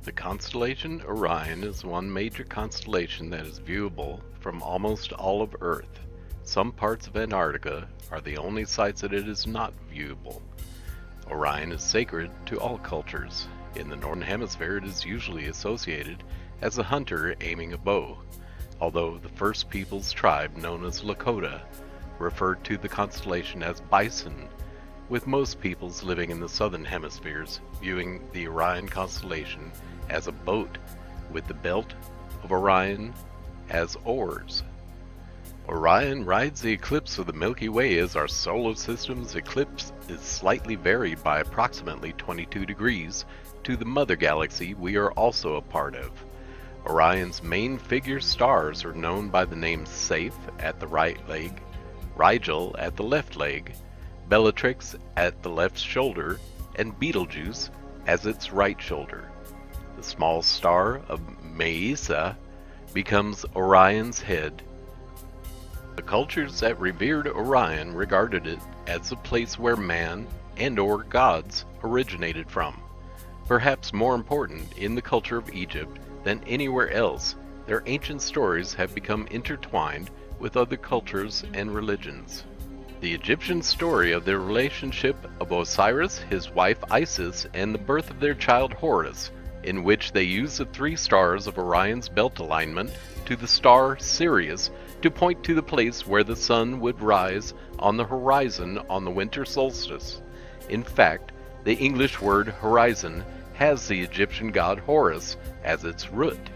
The constellation Orion is one major constellation that is viewable from almost all of Earth. Some parts of Antarctica are the only sites that it is not viewable. Orion is sacred to all cultures. In the Northern Hemisphere, it is usually associated as a hunter aiming a bow, although the First Peoples tribe known as Lakota referred to the constellation as Bison, with most peoples living in the Southern Hemispheres viewing the Orion constellation as a boat with the belt of Orion as oars. Orion rides the eclipse of the Milky Way as our solar system's eclipse is slightly varied by approximately 22 degrees to the mother galaxy we are also a part of. Orion's main figure stars are known by the names Saiph at the right leg, Rigel at the left leg, Bellatrix at the left shoulder, and Betelgeuse as its right shoulder. The small star of Maesa becomes Orion's head. The cultures that revered Orion regarded it as the place where man and/or gods originated from. Perhaps more important in the culture of Egypt than anywhere else, their ancient stories have become intertwined with other cultures and religions. The Egyptian story of the relationship of Osiris, his wife Isis, and the birth of their child Horus, in which they use the three stars of Orion's belt alignment to the star Sirius to point to the place where the sun would rise on the horizon on the winter solstice. In fact, the English word horizon has the Egyptian god Horus as its root.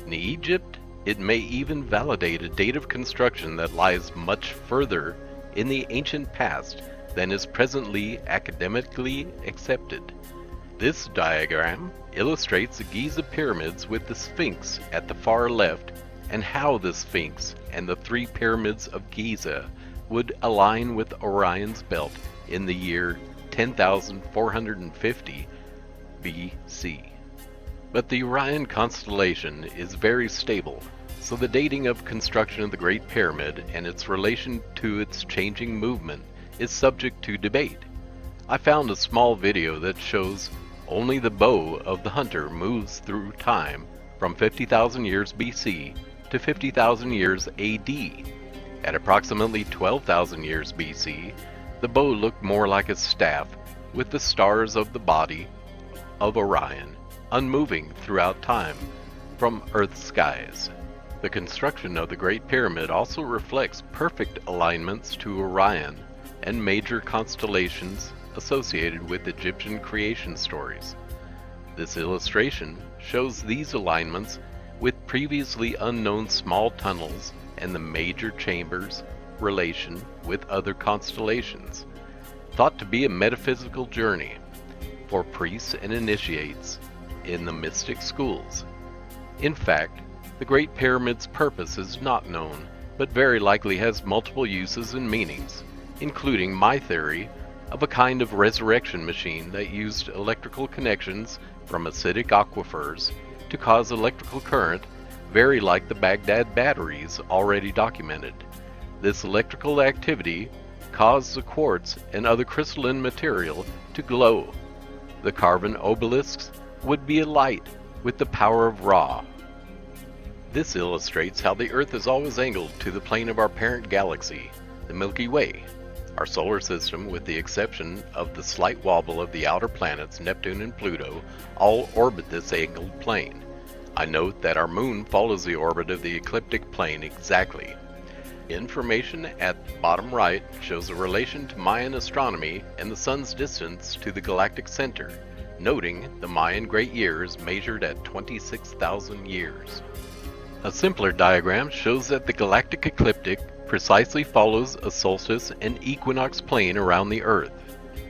In Egypt, it may even validate a date of construction that lies much further in the ancient past than is presently academically accepted. This diagram illustrates the Giza pyramids with the Sphinx at the far left and how the Sphinx and the three pyramids of Giza would align with Orion's belt in the year 10,450 BC. But the Orion constellation is very stable, so the dating of construction of the Great Pyramid and its relation to its changing movement is subject to debate. I found a small video that shows only the bow of the hunter moves through time from 50,000 years BC to 50,000 years AD. At approximately 12,000 years BC, the bow looked more like a staff with the stars of the body of Orion unmoving throughout time from Earth's skies. The construction of the Great Pyramid also reflects perfect alignments to Orion and major constellations associated with Egyptian creation stories. This illustration shows these alignments with previously unknown small tunnels and the major chambers' relation with other constellations, thought to be a metaphysical journey for priests and initiates in the mystic schools. In fact, the Great Pyramid's purpose is not known, but very likely has multiple uses and meanings, including my theory of a kind of resurrection machine that used electrical connections from acidic aquifers to cause electrical current, very like the Baghdad batteries already documented. This electrical activity caused the quartz and other crystalline material to glow. The carven obelisks would be alight with the power of Ra. This illustrates how the Earth is always angled to the plane of our parent galaxy, the Milky Way. Our solar system, with the exception of the slight wobble of the outer planets Neptune and Pluto, all orbit this angled plane. I note that our moon follows the orbit of the ecliptic plane exactly. Information at the bottom right shows a relation to Mayan astronomy and the sun's distance to the galactic center, noting the Mayan great year is measured at 26,000 years. A simpler diagram shows that the galactic ecliptic precisely follows a solstice and equinox plane around the Earth.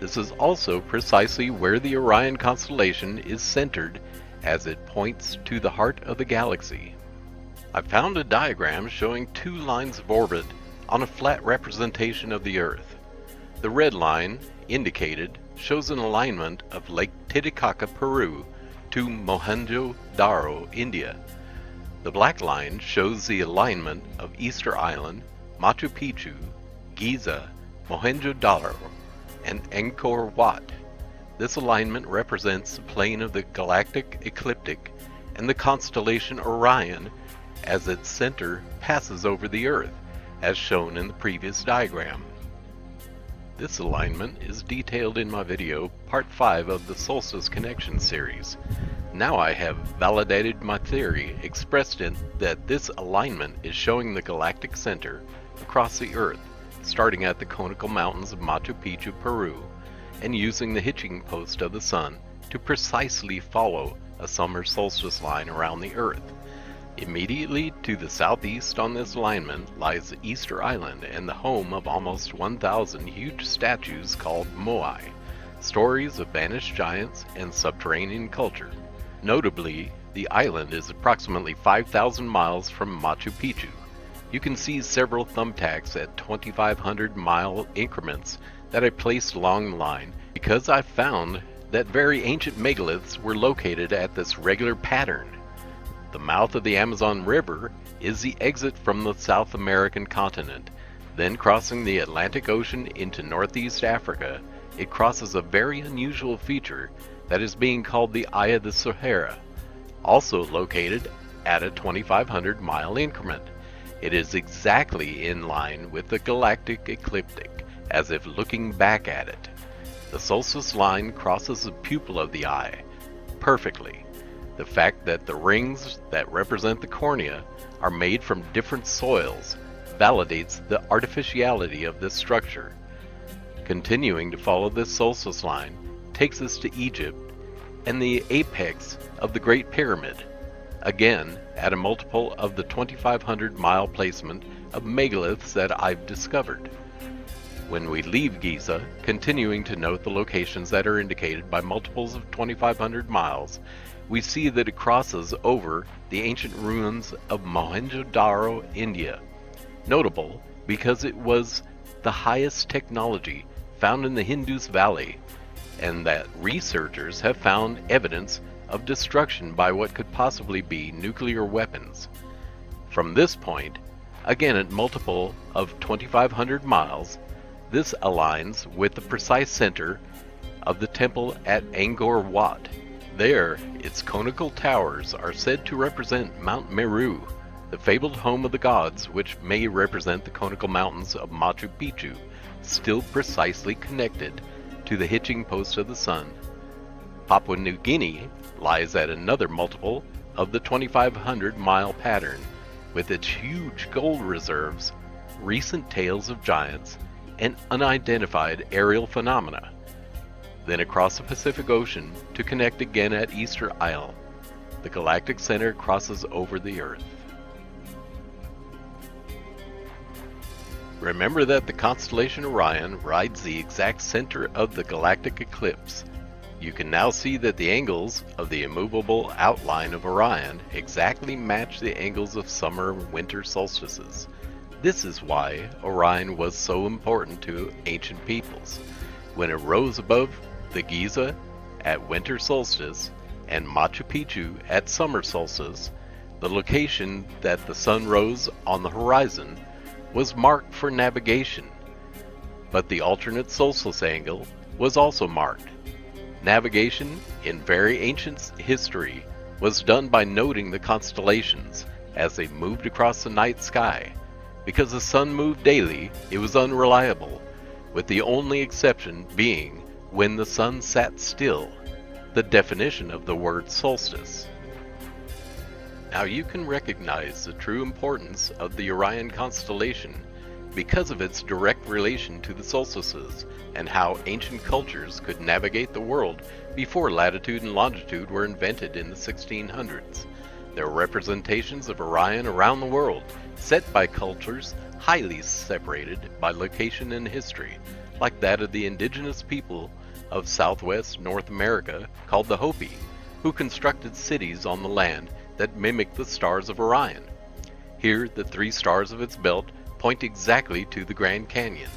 This is also precisely where the Orion constellation is centered as it points to the heart of the galaxy. I found a diagram showing two lines of orbit on a flat representation of the Earth. The red line, indicated, shows an alignment of Lake Titicaca, Peru to Mohenjo-Daro, India. The black line shows the alignment of Easter Island, Machu Picchu, Giza, Mohenjo-Daro, and Angkor Wat. This alignment represents the plane of the galactic ecliptic and the constellation Orion as its center passes over the Earth, as shown in the previous diagram. This alignment is detailed in my video, part 5 of the Solstice Connection Series. Now I have validated my theory, expressed in that this alignment is showing the galactic center across the Earth, starting at the conical mountains of Machu Picchu, Peru, and using the hitching post of the Sun to precisely follow a summer solstice line around the Earth. Immediately to the southeast on this alignment lies Easter Island and the home of almost 1,000 huge statues called moai, stories of vanished giants and subterranean culture. Notably, the island is approximately 5,000 miles from Machu Picchu. You can see several thumbtacks at 2,500 mile increments that I placed along the line because I found that very ancient megaliths were located at this regular pattern. The mouth of the Amazon River is the exit from the South American continent. Then crossing the Atlantic Ocean into Northeast Africa, it crosses a very unusual feature that is being called the Eye of the Sahara, also located at a 2,500 mile increment. It is exactly in line with the galactic ecliptic, as if looking back at it. The solstice line crosses the pupil of the eye perfectly. The fact that the rings that represent the cornea are made from different soils validates the artificiality of this structure. Continuing to follow this solstice line takes us to Egypt and the apex of the Great Pyramid, again at a multiple of the 2,500 mile placement of megaliths that I've discovered. When we leave Giza, continuing to note the locations that are indicated by multiples of 2,500 miles, we see that it crosses over the ancient ruins of Mohenjo-Daro, India. Notable because it was the highest technology found in the Indus Valley, and that researchers have found evidence of destruction by what could possibly be nuclear weapons. From this point, again at multiple of 2,500 miles, this aligns with the precise center of the temple at Angkor Wat. There, its conical towers are said to represent Mount Meru, the fabled home of the gods, which may represent the conical mountains of Machu Picchu, still precisely connected to the hitching post of the Sun. Papua New Guinea lies at another multiple of the 2,500 mile pattern, with its huge gold reserves, recent tales of giants, and unidentified aerial phenomena. Then across the Pacific Ocean to connect again at Easter Isle. The galactic center crosses over the Earth. Remember that the constellation Orion rides the exact center of the galactic eclipse. You can now see that the angles of the immovable outline of Orion exactly match the angles of summer and winter solstices. This is why Orion was so important to ancient peoples. When it rose above the Giza at winter solstice and Machu Picchu at summer solstice, the location that the sun rose on the horizon was marked for navigation, but the alternate solstice angle was also marked. Navigation in very ancient history was done by noting the constellations as they moved across the night sky. Because the sun moved daily, it was unreliable, with the only exception being when the sun sat still, the definition of the word solstice. Now you can recognize the true importance of the Orion constellation because of its direct relation to the solstices and how ancient cultures could navigate the world before latitude and longitude were invented in the 1600s. There are representations of Orion around the world, set by cultures highly separated by location and history, like that of the indigenous people of southwest North America called the Hopi, who constructed cities on the land that mimic the stars of Orion. Here, the 3 stars of its belt point exactly to the Grand Canyon.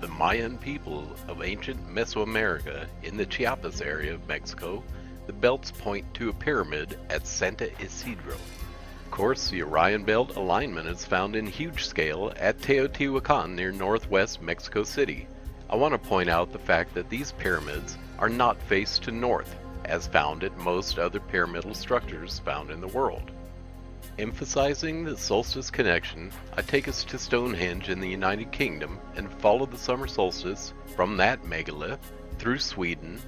The Mayan people of ancient Mesoamerica in the Chiapas area of Mexico, the belts point to a pyramid at Santa Isidro. Of course, the Orion Belt alignment is found in huge scale at Teotihuacan near northwest Mexico City. I want to point out the fact that these pyramids are not faced to north, as found at most other pyramidal structures found in the world. Emphasizing the solstice connection, I take us to Stonehenge in the United Kingdom and follow the summer solstice from that megalith through Sweden.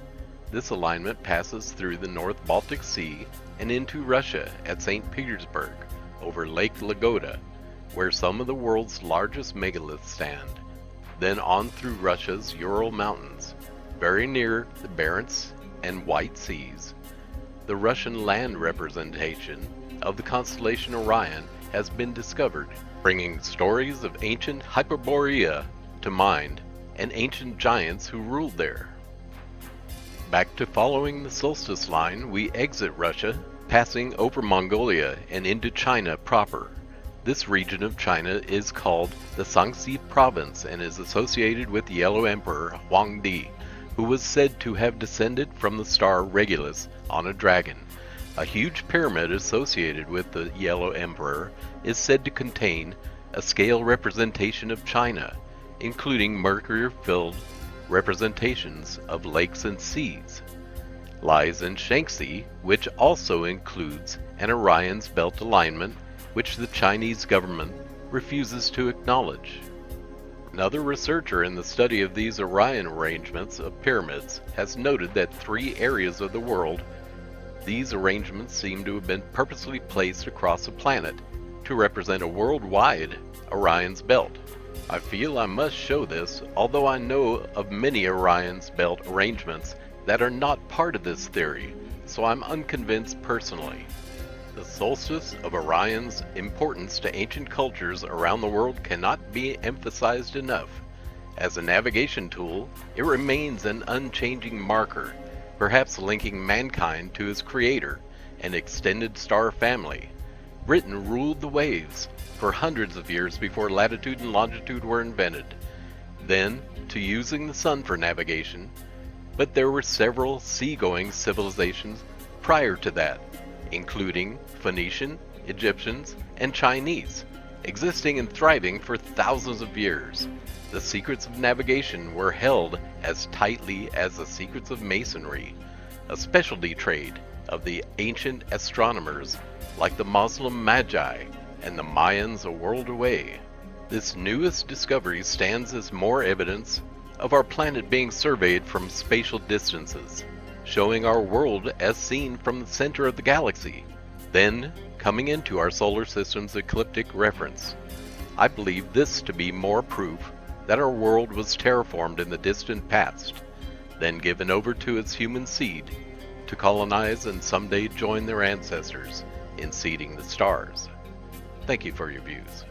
This alignment passes through the North Baltic Sea and into Russia at St. Petersburg over Lake Ladoga, where some of the world's largest megaliths stand, then on through Russia's Ural Mountains, very near the Barents and White Seas. The Russian land representation of the constellation Orion has been discovered, bringing stories of ancient Hyperborea to mind and ancient giants who ruled there. Back to following the solstice line, we exit Russia, passing over Mongolia and into China proper. This region of China is called the Shaanxi province and is associated with the Yellow Emperor Huangdi, who was said to have descended from the star Regulus on a dragon. A huge pyramid associated with the Yellow Emperor is said to contain a scale representation of China, including mercury-filled representations of lakes and seas. Lies in Shaanxi, which also includes an Orion's belt alignment, which the Chinese government refuses to acknowledge. Another researcher in the study of these Orion arrangements of pyramids has noted that 3 areas of the world these arrangements seem to have been purposely placed across the planet to represent a worldwide Orion's belt. I feel I must show this, although I know of many Orion's belt arrangements that are not part of this theory, so I'm unconvinced personally. The solstice of Orion's importance to ancient cultures around the world cannot be emphasized enough. As a navigation tool, it remains an unchanging marker, perhaps linking mankind to his creator, an extended star family. Britain ruled the waves for hundreds of years before latitude and longitude were invented, then to using the sun for navigation, but there were several seagoing civilizations prior to that, including Phoenician, Egyptians, and Chinese, existing and thriving for thousands of years. The secrets of navigation were held as tightly as the secrets of masonry, a specialty trade of the ancient astronomers like the Muslim Magi and the Mayans a world away. This newest discovery stands as more evidence of our planet being surveyed from spatial distances, showing our world as seen from the center of the galaxy, then coming into our solar system's ecliptic reference. I believe this to be more proof that our world was terraformed in the distant past, then given over to its human seed to colonize and someday join their ancestors in seeding the stars. Thank you for your views.